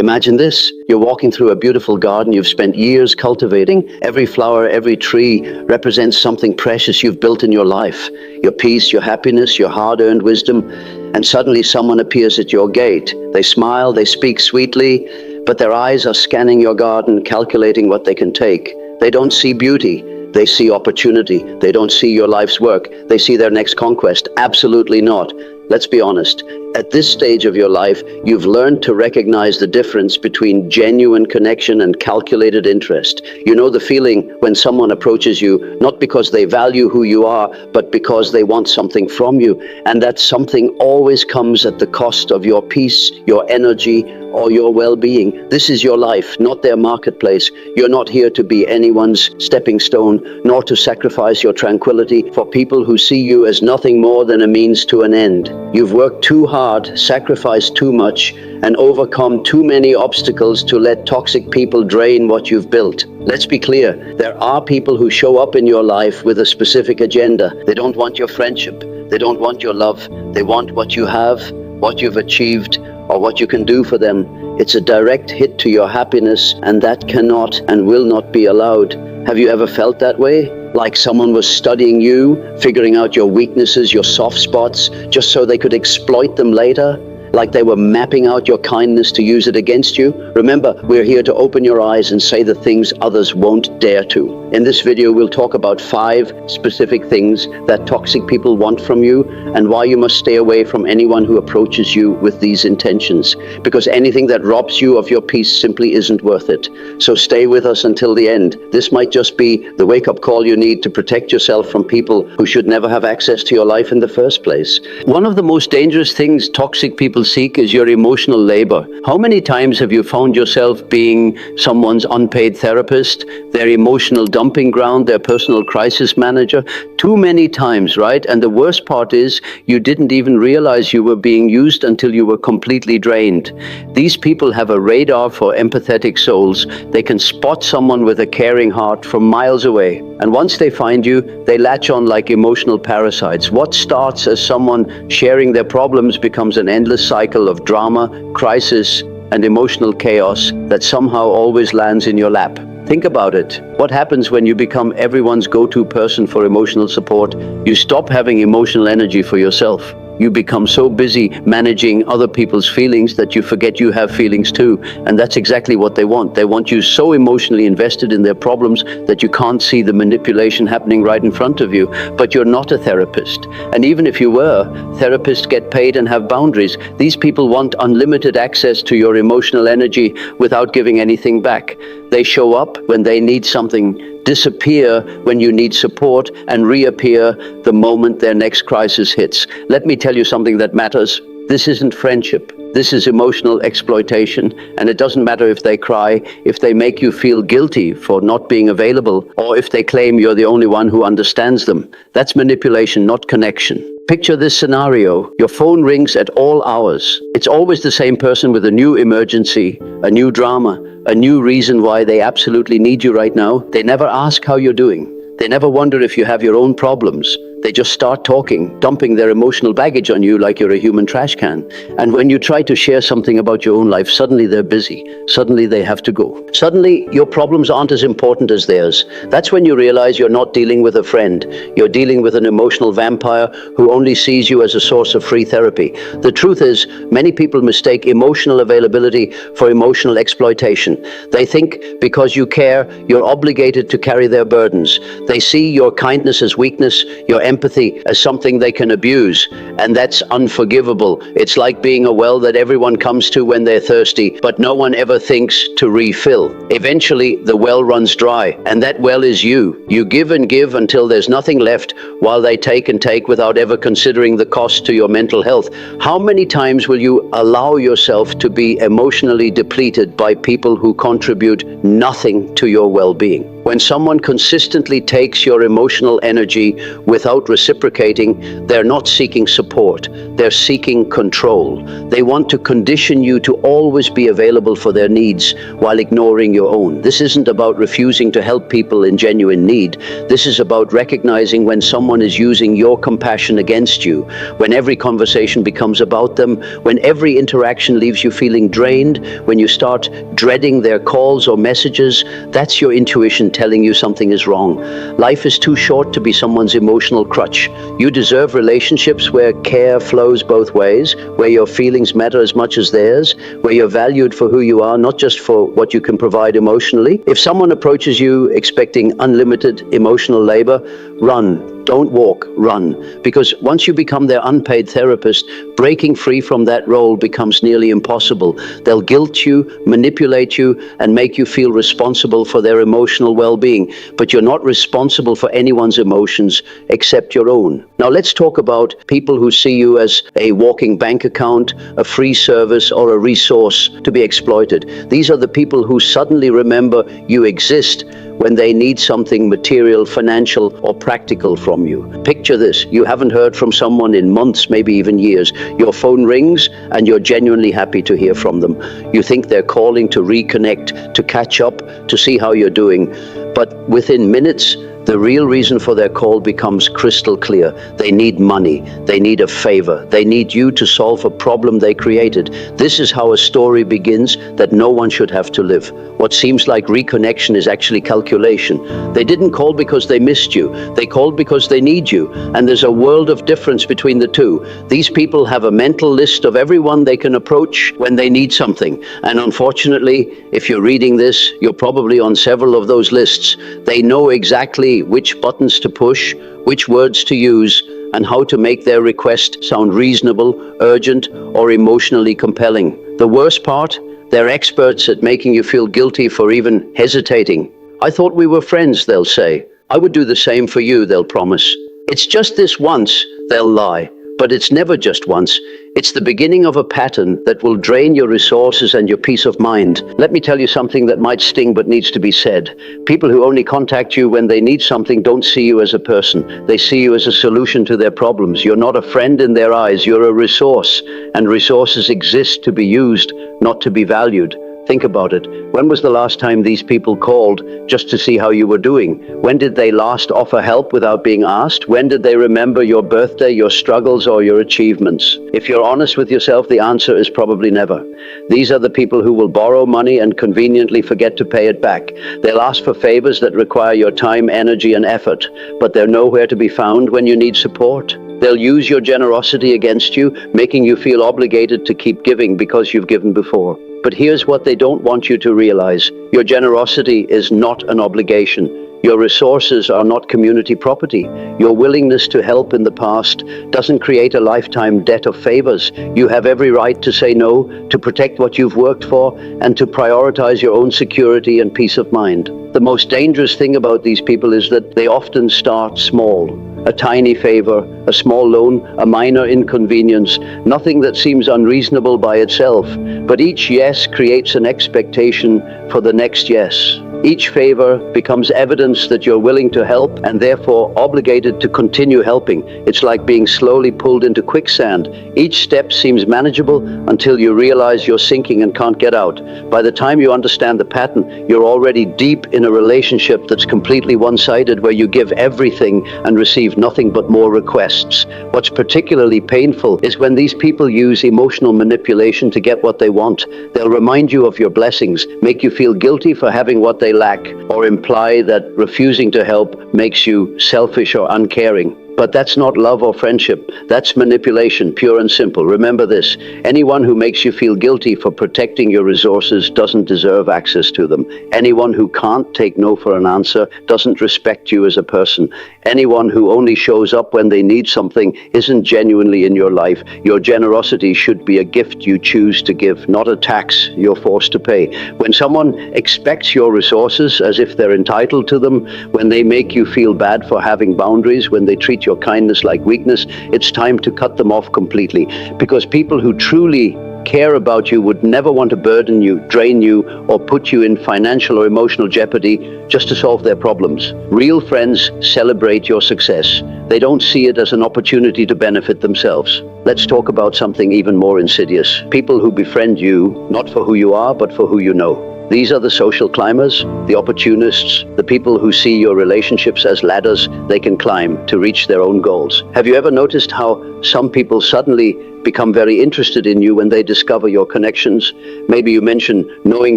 Imagine this. You're walking through a beautiful garden you've spent years cultivating. Every flower, every tree represents something precious you've built in your life. Your peace, your happiness, your hard-earned wisdom. And suddenly someone appears at your gate. They smile, they speak sweetly, but their eyes are scanning your garden, calculating what they can take. They don't see beauty. They see opportunity. They don't see your life's work. They see their next conquest. Absolutely not. Let's be honest. At this stage of your life, you've learned to recognize the difference between genuine connection and calculated interest. You know the feeling when someone approaches you, not because they value who you are, but because they want something from you. And that something always comes at the cost of your peace, your energy, or your well-being. This is your life, not their marketplace. You're not here to be anyone's stepping stone, nor to sacrifice your tranquility for people who see you as nothing more than a means to an end. You've worked too hard, sacrificed too much, and overcome too many obstacles to let toxic people drain what you've built. Let's be clear, there are people who show up in your life with a specific agenda. They don't want your friendship. They don't want your love. They want what you have, what you've achieved, or what you can do for them. It's a direct hit to your happiness, and that cannot and will not be allowed. Have you ever felt that way? Like someone was studying you, figuring out your weaknesses, your soft spots, just so they could exploit them later? Like they were mapping out your kindness to use it against you? Remember, we're here to open your eyes and say the things others won't dare to. In this video, we'll talk about 5 specific things that toxic people want from you and why you must stay away from anyone who approaches you with these intentions. Because anything that robs you of your peace simply isn't worth it. So stay with us until the end. This might just be the wake-up call you need to protect yourself from people who should never have access to your life in the first place. One of the most dangerous things toxic people seek is your emotional labor. How many times have you found yourself being someone's unpaid therapist, their emotional dumping ground, their personal crisis manager? Too many times, right? And the worst part is you didn't even realize you were being used until you were completely drained. These people have a radar for empathetic souls. They can spot someone with a caring heart from miles away. And once they find you, they latch on like emotional parasites. What starts as someone sharing their problems becomes an endless cycle of drama, crisis, and emotional chaos that somehow always lands in your lap. Think about it. What happens when you become everyone's go-to person for emotional support? You stop having emotional energy for yourself. You become so busy managing other people's feelings that you forget you have feelings too. And that's exactly what they want. They want you so emotionally invested in their problems that you can't see the manipulation happening right in front of you. But you're not a therapist. And even if you were, therapists get paid and have boundaries. These people want unlimited access to your emotional energy without giving anything back. They show up when they need something, disappear when you need support, and reappear the moment their next crisis hits. Let me tell you something that matters. This isn't friendship. This is emotional exploitation, and it doesn't matter if they cry, if they make you feel guilty for not being available, or if they claim you're the only one who understands them. That's manipulation, not connection. Picture this scenario. Your phone rings at all hours. It's always the same person with a new emergency, a new drama, a new reason why they absolutely need you right now. They never ask how you're doing. They never wonder if you have your own problems. They just start talking, dumping their emotional baggage on you like you're a human trash can. And when you try to share something about your own life, suddenly they're busy. Suddenly they have to go. Suddenly your problems aren't as important as theirs. That's when you realize you're not dealing with a friend. You're dealing with an emotional vampire who only sees you as a source of free therapy. The truth is, many people mistake emotional availability for emotional exploitation. They think because you care, you're obligated to carry their burdens. They see your kindness as weakness, your empathy as something they can abuse, and that's unforgivable. It's like being a well that everyone comes to when they're thirsty, but no one ever thinks to refill. Eventually, the well runs dry, and that well is you. You give and give until there's nothing left, while they take and take without ever considering the cost to your mental health. How many times will you allow yourself to be emotionally depleted by people who contribute nothing to your well-being? When someone consistently takes your emotional energy without reciprocating, they're not seeking support, they're seeking control. They want to condition you to always be available for their needs while ignoring your own. This isn't about refusing to help people in genuine need. This is about recognizing when someone is using your compassion against you, when every conversation becomes about them, when every interaction leaves you feeling drained, when you start dreading their calls or messages. That's your intuition telling you something is wrong. Life is too short to be someone's emotional crutch. You deserve relationships where care flows both ways, where your feelings matter as much as theirs, where you're valued for who you are, not just for what you can provide emotionally. If someone approaches you expecting unlimited emotional labor, run. Don't walk, run. Because once you become their unpaid therapist, breaking free from that role becomes nearly impossible. They'll guilt you, manipulate you, and make you feel responsible for their emotional well-being. But you're not responsible for anyone's emotions except your own. Now let's talk about people who see you as a walking bank account, a free service, or a resource to be exploited. These are the people who suddenly remember you exist when they need something material, financial, or practical from you. Picture this: you haven't heard from someone in months, maybe even years. Your phone rings and you're genuinely happy to hear from them. You think they're calling to reconnect, to catch up, to see how you're doing. But within minutes, the real reason for their call becomes crystal clear. They need money. They need a favor. They need you to solve a problem they created. This is how a story begins that no one should have to live. What seems like reconnection is actually calculation. They didn't call because they missed you. They called because they need you. And there's a world of difference between the two. These people have a mental list of everyone they can approach when they need something. And unfortunately, if you're reading this, you're probably on several of those lists. They know exactly which buttons to push, which words to use, and how to make their request sound reasonable, urgent, or emotionally compelling. The worst part? They're experts at making you feel guilty for even hesitating. I thought we were friends, they'll say. I would do the same for you, they'll promise. It's just this once, they'll lie. But it's never just once. It's the beginning of a pattern that will drain your resources and your peace of mind. Let me tell you something that might sting but needs to be said. People who only contact you when they need something don't see you as a person. They see you as a solution to their problems. You're not a friend in their eyes. You're a resource. And resources exist to be used, not to be valued. Think about it. When was the last time these people called just to see how you were doing? When did they last offer help without being asked? When did they remember your birthday, your struggles, or your achievements? If you're honest with yourself, the answer is probably never. These are the people who will borrow money and conveniently forget to pay it back. They'll ask for favors that require your time, energy, and effort, but they're nowhere to be found when you need support. They'll use your generosity against you, making you feel obligated to keep giving because you've given before. But here's what they don't want you to realize. Your generosity is not an obligation. Your resources are not community property. Your willingness to help in the past doesn't create a lifetime debt of favors. You have every right to say no, to protect what you've worked for, and to prioritize your own security and peace of mind. The most dangerous thing about these people is that they often start small. A tiny favor, a small loan, a minor inconvenience, nothing that seems unreasonable by itself. But each yes creates an expectation for the next yes. Each favor becomes evidence that you're willing to help and therefore obligated to continue helping. It's like being slowly pulled into quicksand. Each step seems manageable until you realize you're sinking and can't get out. By the time you understand the pattern, you're already deep in a relationship that's completely one-sided, where you give everything and receive nothing but more requests. What's particularly painful is when these people use emotional manipulation to get what they want. They'll remind you of your blessings, make you feel guilty for having what they lack, or imply that refusing to help makes you selfish or uncaring. But that's not love or friendship. That's manipulation, pure and simple. Remember this: anyone who makes you feel guilty for protecting your resources doesn't deserve access to them. Anyone who can't take no for an answer doesn't respect you as a person. Anyone who only shows up when they need something isn't genuinely in your life. Your generosity should be a gift you choose to give, not a tax you're forced to pay. When someone expects your resources as if they're entitled to them, when they make you feel bad for having boundaries, when they treat your kindness like weakness, it's time to cut them off completely. Because people who truly care about you, would never want to burden you, drain you, or put you in financial or emotional jeopardy just to solve their problems. Real friends celebrate your success. They don't see it as an opportunity to benefit themselves. Let's talk about something even more insidious. People who befriend you, not for who you are, but for who you know. These are the social climbers, the opportunists, the people who see your relationships as ladders they can climb to reach their own goals. Have you ever noticed how some people suddenly become very interested in you when they discover your connections? Maybe you mention knowing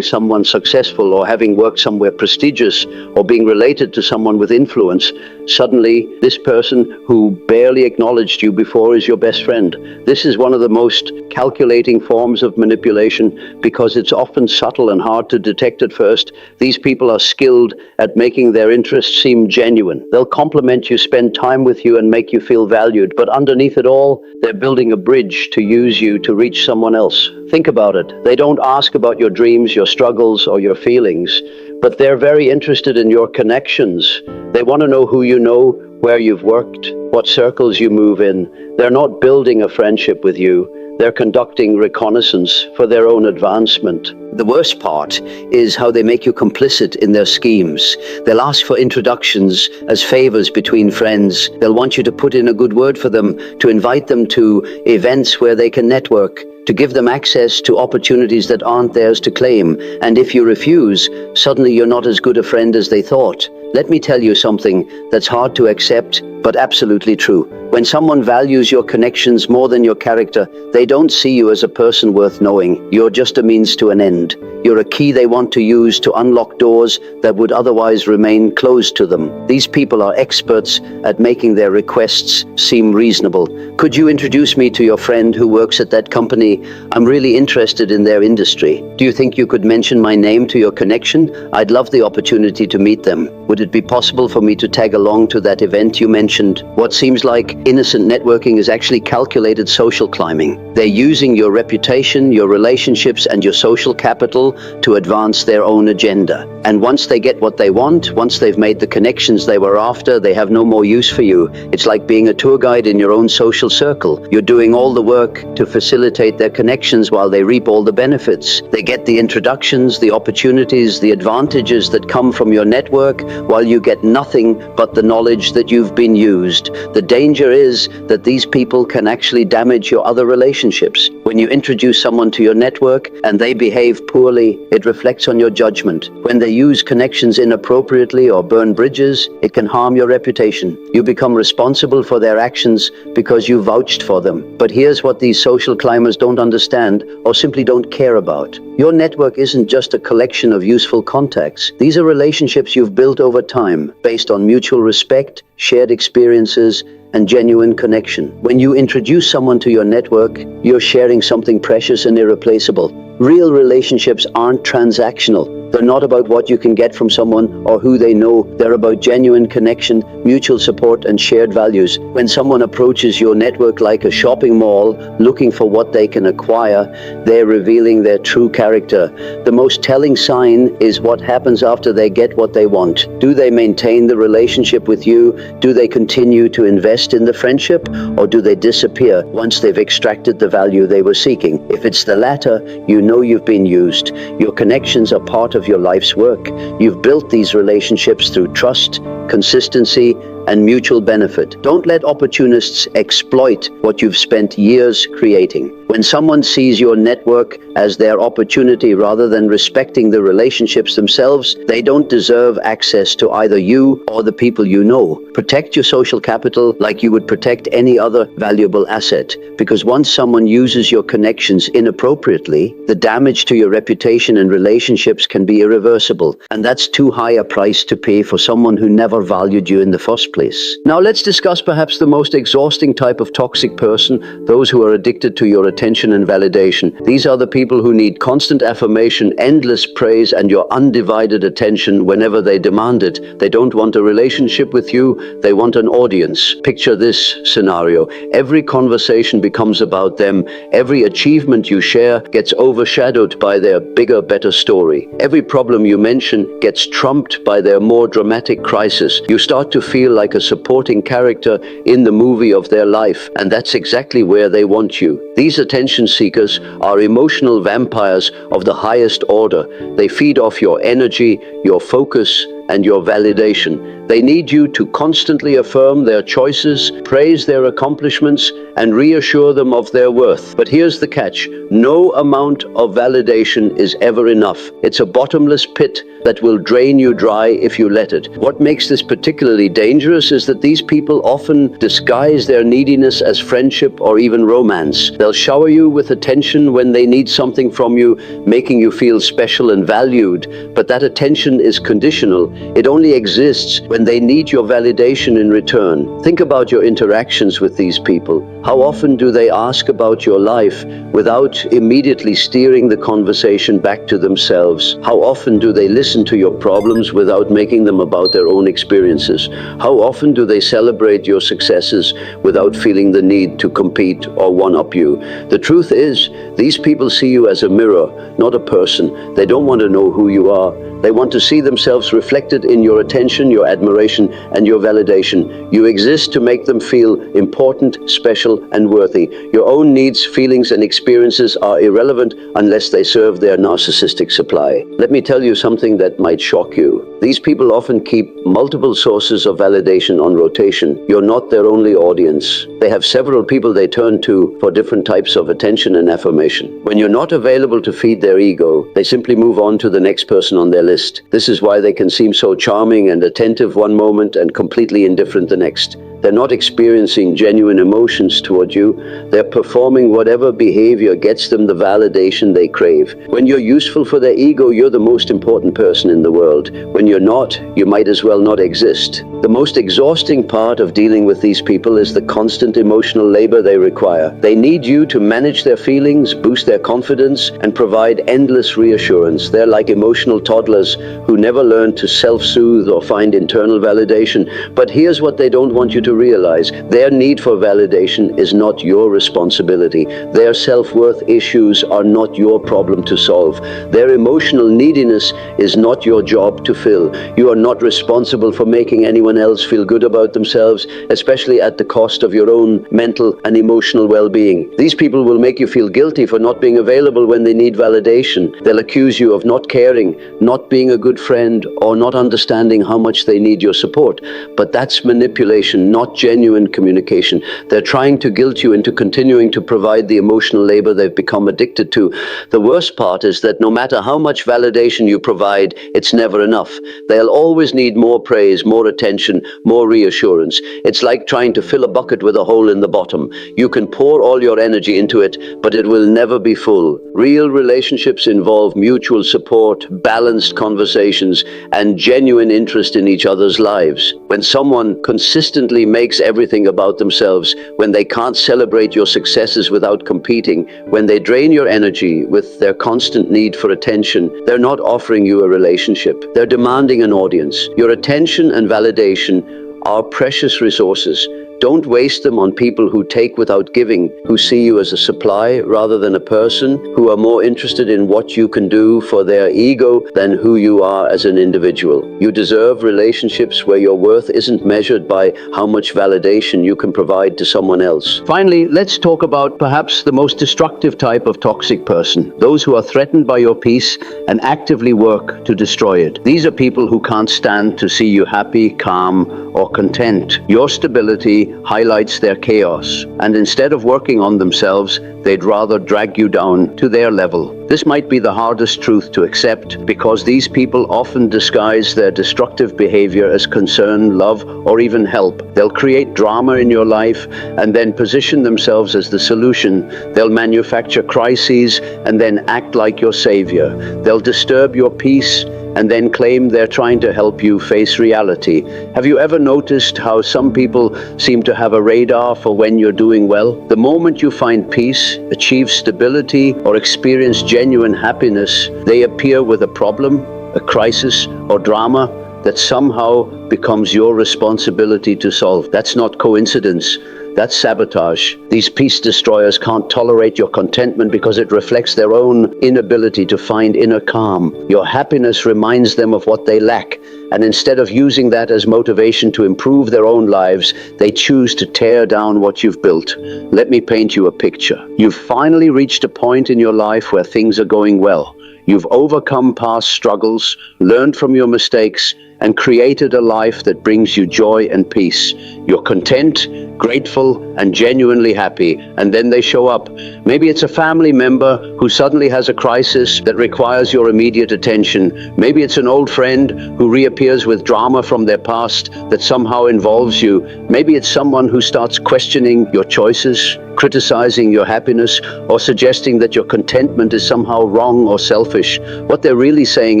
someone successful or having worked somewhere prestigious or being related to someone with influence. Suddenly, this person who barely acknowledged you before is your best friend. This is one of the most calculating forms of manipulation because it's often subtle and hard to detect at first. These people are skilled at making their interests seem genuine. They'll compliment you, spend time with you, and make you feel valued. But underneath it all, they're building a bridge to use you to reach someone else. Think about it. They don't ask about your dreams, your struggles, or your feelings, but they're very interested in your connections. They want to know who you know, where you've worked, what circles you move in. They're not building a friendship with you. They're conducting reconnaissance for their own advancement. The worst part is how they make you complicit in their schemes. They'll ask for introductions as favors between friends. They'll want you to put in a good word for them, to invite them to events where they can network, to give them access to opportunities that aren't theirs to claim. And if you refuse, suddenly you're not as good a friend as they thought. Let me tell you something that's hard to accept, but absolutely true. When someone values your connections more than your character, they don't see you as a person worth knowing. You're just a means to an end. You're a key they want to use to unlock doors that would otherwise remain closed to them. These people are experts at making their requests seem reasonable. Could you introduce me to your friend who works at that company? I'm really interested in their industry. Do you think you could mention my name to your connection? I'd love the opportunity to meet them. Would it be possible for me to tag along to that event you mentioned? What seems like innocent networking is actually calculated social climbing. They're using your reputation, your relationships, and your social capital to advance their own agenda. And once they get what they want, once they've made the connections they were after, they have no more use for you. It's like being a tour guide in your own social circle. You're doing all the work to facilitate their connections while they reap all the benefits. They get the introductions, the opportunities, the advantages that come from your network, while you get nothing but the knowledge that you've been used. The danger is that these people can actually damage your other relationships. When you introduce someone to your network and they behave poorly, it reflects on your judgment. When they use connections inappropriately or burn bridges, it can harm your reputation. You become responsible for their actions because you vouched for them. But here's what these social climbers don't understand or simply don't care about. Your network isn't just a collection of useful contacts. These are relationships you've built over time, based on mutual respect, shared experiences, and genuine connection. When you introduce someone to your network, you're sharing something precious and irreplaceable. Real relationships aren't transactional. They're not about what you can get from someone or who they know. They're about genuine connection, mutual support, and shared values. When someone approaches your network like a shopping mall, looking for what they can acquire, they're revealing their true character. The most telling sign is what happens after they get what they want. Do they maintain the relationship with you? Do they continue to invest in the friendship? Or do they disappear once they've extracted the value they were seeking? If it's the latter, you know you've been used. Your connections are part of your life's work. You've built these relationships through trust, consistency, and mutual benefit. Don't let opportunists exploit what you've spent years creating. When someone sees your network as their opportunity rather than respecting the relationships themselves, they don't deserve access to either you or the people you know. Protect your social capital like you would protect any other valuable asset, because once someone uses your connections inappropriately, the damage to your reputation and relationships can be irreversible, and that's too high a price to pay for someone who never valued you in the first place. Now let's discuss perhaps the most exhausting type of toxic person, those who are addicted to your attention and validation. These are the people who need constant affirmation, endless praise, and your undivided attention whenever they demand it. They don't want a relationship with you, they want an audience. Picture this scenario. Every conversation becomes about them. Every achievement you share gets overshadowed by their bigger, better story. Every problem you mention gets trumped by their more dramatic crisis. You start to feel like a supporting character in the movie of their life, and that's exactly where they want you. These are attention seekers are emotional vampires of the highest order. They feed off your energy, your focus, and your validation. They need you to constantly affirm their choices, praise their accomplishments, and reassure them of their worth. But here's the catch: no amount of validation is ever enough. It's a bottomless pit that will drain you dry if you let it. What makes this particularly dangerous is that these people often disguise their neediness as friendship or even romance. They'll shower you with attention when they need something from you, making you feel special and valued. But that attention is conditional. It only exists when they need your validation in return. Think about your interactions with these people. How often do they ask about your life without immediately steering the conversation back to themselves? How often do they listen to your problems without making them about their own experiences? How often do they celebrate your successes without feeling the need to compete or one-up you? The truth is, these people see you as a mirror, not a person. They don't want to know who you are. They want to see themselves reflected in your attention, your admiration, and your validation. You exist to make them feel important, special, and worthy. Your own needs, feelings, and experiences are irrelevant unless they serve their narcissistic supply. Let me tell you something that might shock you. These people often keep multiple sources of validation on rotation. You're not their only audience. They have several people they turn to for different types of attention and affirmation. When you're not available to feed their ego, they simply move on to the next person on their list. This is why they can seem so charming and attentive one moment and completely indifferent the next. They're not experiencing genuine emotions toward you. They're performing whatever behavior gets them the validation they crave. When you're useful for their ego, you're the most important person in the world. When you're not, you might as well not exist. The most exhausting part of dealing with these people is the constant emotional labor they require. They need you to manage their feelings, boost their confidence, and provide endless reassurance. They're like emotional toddlers who never learn to self-soothe or find internal validation. But here's what they don't want you to realize: their need for validation is not your responsibility. Their self-worth issues are not your problem to solve. Their emotional neediness is not your job to fill. You are not responsible for making anyone else feel good about themselves, especially at the cost of your own mental and emotional well-being. These people will make you feel guilty for not being available when they need validation. They'll accuse you of not caring, not being a good friend, or not understanding how much they need your support. But that's manipulation, not genuine communication. They're trying to guilt you into continuing to provide the emotional labor they've become addicted to. The worst part is that no matter how much validation you provide, it's never enough. They'll always need more praise, more attention, more reassurance. It's like trying to fill a bucket with a hole in the bottom. You can pour all your energy into it, but it will never be full. Real relationships involve mutual support, balanced conversations, and genuine interest in each other's lives. When someone consistently makes everything about themselves, when they can't celebrate your successes without competing, when they drain your energy with their constant need for attention, they're not offering you a relationship. They're demanding an audience. Your attention and validation are precious resources. Don't waste them on people who take without giving, who see you as a supply rather than a person, who are more interested in what you can do for their ego than who you are as an individual. You deserve relationships where your worth isn't measured by how much validation you can provide to someone else. Finally, let's talk about perhaps the most destructive type of toxic person, those who are threatened by your peace and actively work to destroy it. These are people who can't stand to see you happy, calm, or content. Your stability highlights their chaos, and instead of working on themselves, they'd rather drag you down to their level. This might be the hardest truth to accept, because these people often disguise their destructive behavior as concern, love, or even help. They'll create drama in your life and then position themselves as the solution. They'll manufacture crises and then act like your savior. They'll disturb your peace and then claim they're trying to help you face reality. Have you ever noticed how some people seem to have a radar for when you're doing well? The moment you find peace, achieve stability, or experience genuine happiness, they appear with a problem, a crisis, or drama that somehow becomes your responsibility to solve. That's not coincidence. That's sabotage. These peace destroyers can't tolerate your contentment because it reflects their own inability to find inner calm. Your happiness reminds them of what they lack, and instead of using that as motivation to improve their own lives, they choose to tear down what you've built. Let me paint you a picture. You've finally reached a point in your life where things are going well. You've overcome past struggles, learned from your mistakes, and created a life that brings you joy and peace. You're content, grateful, and genuinely happy, and then they show up. Maybe it's a family member who suddenly has a crisis that requires your immediate attention. Maybe it's an old friend who reappears with drama from their past that somehow involves you. Maybe it's someone who starts questioning your choices, criticizing your happiness, or suggesting that your contentment is somehow wrong or selfish. What they're really saying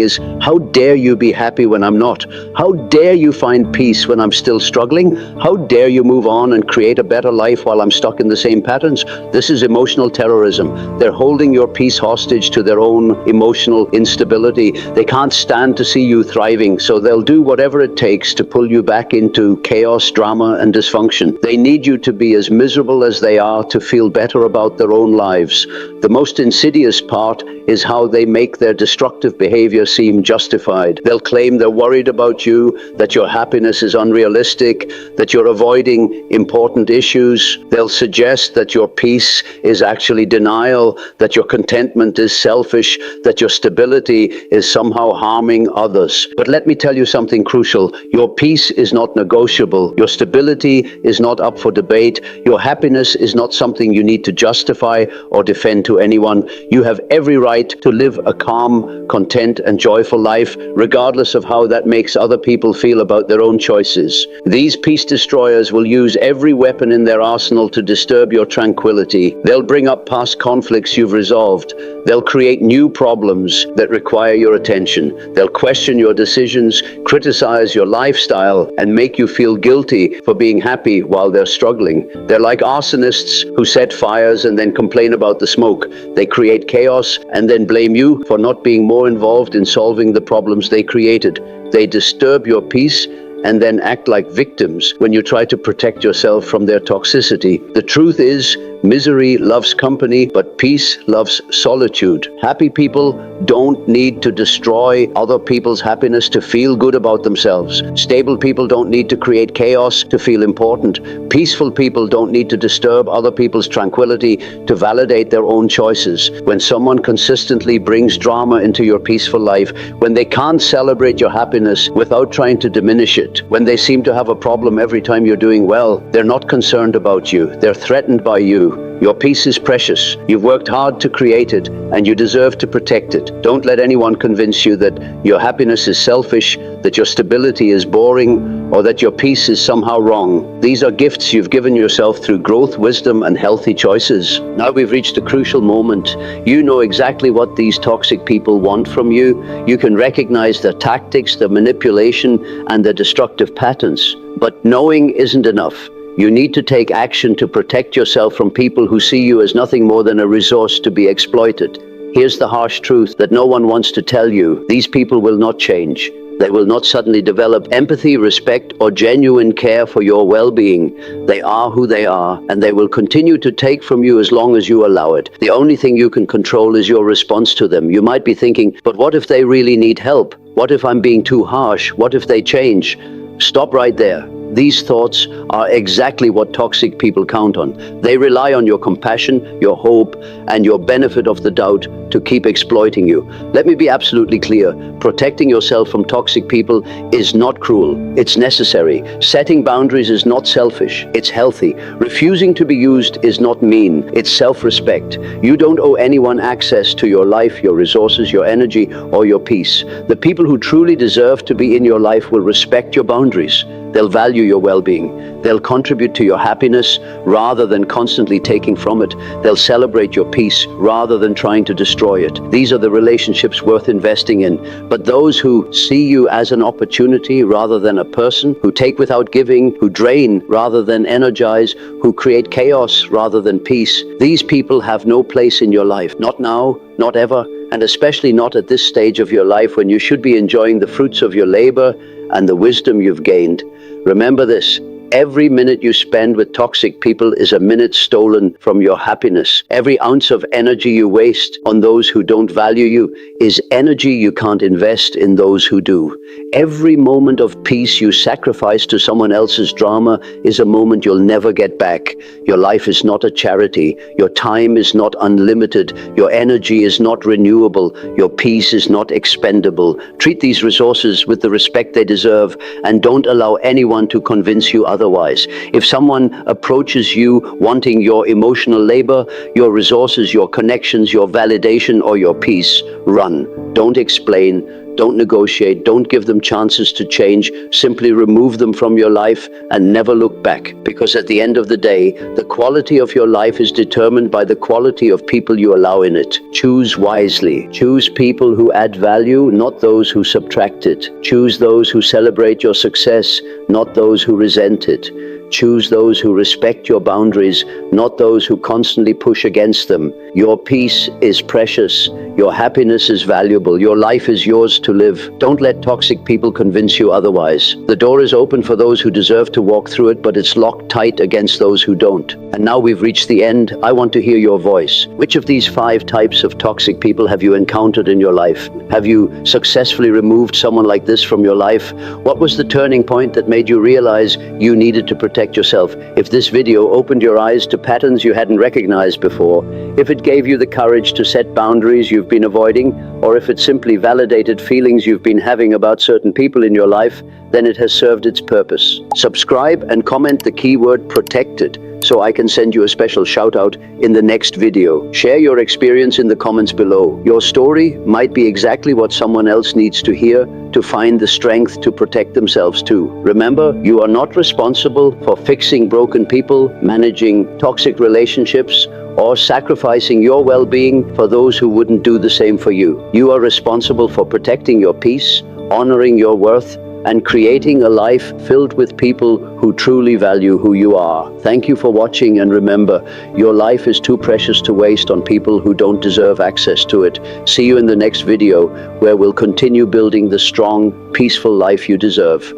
is, how dare you be happy when I'm not? How dare you find peace when I'm still struggling? How dare you move on and create a better life while I'm stuck in the same patterns? This is emotional terrorism. They're holding your peace hostage to their own emotional instability. They can't stand to see you thriving, so they'll do whatever it takes to pull you back into chaos, drama, and dysfunction. They need you to be as miserable as they are to feel better about their own lives. The most insidious part is how they make their destructive behavior seem justified. They'll claim they're worried about you, that your happiness is unrealistic, that you're avoiding important issues. They'll suggest that your peace is actually denial, that your contentment is selfish, that your stability is somehow harming others. But let me tell you something crucial. Your peace is not negotiable. Your stability is not up for debate. Your happiness is not something you need to justify or defend to anyone. You have every right to live a calm, content, and joyful life, regardless of how that makes other people feel about their own choices. These peace destroyers will use every weapon in their arsenal to disturb your tranquility. They'll bring up past conflicts you've resolved. They'll create new problems that require your attention. They'll question your decisions, criticize your lifestyle, and make you feel guilty for being happy while they're struggling. They're like arsonists who set fires and then complain about the smoke. They create chaos and then blame you for not being more involved in solving the problems they created. They disturb your peace and then act like victims when you try to protect yourself from their toxicity. The truth is, misery loves company, but peace loves solitude. Happy people don't need to destroy other people's happiness to feel good about themselves. Stable people don't need to create chaos to feel important. Peaceful people don't need to disturb other people's tranquility to validate their own choices. When someone consistently brings drama into your peaceful life, when they can't celebrate your happiness without trying to diminish it, when they seem to have a problem every time you're doing well, they're not concerned about you. They're threatened by you. Your peace is precious. You've worked hard to create it, and you deserve to protect it. Don't let anyone convince you that your happiness is selfish, that your stability is boring, or that your peace is somehow wrong. These are gifts you've given yourself through growth, wisdom, and healthy choices. Now we've reached a crucial moment. You know exactly what these toxic people want from you. You can recognize their tactics, their manipulation, and their destructive patterns. But knowing isn't enough. You need to take action to protect yourself from people who see you as nothing more than a resource to be exploited. Here's the harsh truth that no one wants to tell you. These people will not change. They will not suddenly develop empathy, respect, or genuine care for your well-being. They are who they are, and they will continue to take from you as long as you allow it. The only thing you can control is your response to them. You might be thinking, but what if they really need help? What if I'm being too harsh? What if they change? Stop right there. These thoughts are exactly what toxic people count on. They rely on your compassion, your hope, and your benefit of the doubt to keep exploiting you. Let me be absolutely clear. Protecting yourself from toxic people is not cruel. It's necessary. Setting boundaries is not selfish. It's healthy. Refusing to be used is not mean. It's self-respect. You don't owe anyone access to your life, your resources, your energy, or your peace. The people who truly deserve to be in your life will respect your boundaries. They'll value your well-being. They'll contribute to your happiness rather than constantly taking from it. They'll celebrate your peace rather than trying to destroy it. These are the relationships worth investing in. But those who see you as an opportunity rather than a person, who take without giving, who drain rather than energize, who create chaos rather than peace, these people have no place in your life. Not now, not ever, and especially not at this stage of your life when you should be enjoying the fruits of your labor and the wisdom you've gained. Remember this, Every minute you spend with toxic people is a minute stolen from your happiness. Every ounce of energy you waste on those who don't value you is energy you can't invest in those who do. Every moment of peace you sacrifice to someone else's drama is a moment you'll never get back. Your life is not a charity. Your time is not unlimited. Your energy is not renewable. Your peace is not expendable. Treat these resources with the respect they deserve, and don't allow anyone to convince you otherwise. If someone approaches you wanting your emotional labor, your resources, your connections, your validation, or your peace, run. Don't explain. Don't negotiate. Don't give them chances to change. Simply remove them from your life and never look back. Because at the end of the day, the quality of your life is determined by the quality of people you allow in it. Choose wisely. Choose people who add value, not those who subtract it. Choose those who celebrate your success, not those who resent it. Choose those who respect your boundaries, not those who constantly push against them. Your peace is precious. Your happiness is valuable. Your life is yours to live. Don't let toxic people convince you otherwise. The door is open for those who deserve to walk through it, but it's locked tight against those who don't. And now we've reached the end. I want to hear your voice. Which of these 5 types of toxic people have you encountered in your life? Have you successfully removed someone like this from your life? What was the turning point that made you realize you needed to protect yourself? If this video opened your eyes to patterns you hadn't recognized before, if it gave you the courage to set boundaries you've been avoiding, or if it simply validated feelings you've been having about certain people in your life, then it has served its purpose. Subscribe and comment the keyword protected so I can send you a special shout out in the next video. Share your experience in the comments below. Your story might be exactly what someone else needs to hear to find the strength to protect themselves too. Remember, you are not responsible for fixing broken people, managing toxic relationships, or sacrificing your well-being for those who wouldn't do the same for you. You are responsible for protecting your peace, honoring your worth, and creating a life filled with people who truly value who you are. Thank you for watching, and remember, your life is too precious to waste on people who don't deserve access to it. See you in the next video, where we'll continue building the strong, peaceful life you deserve.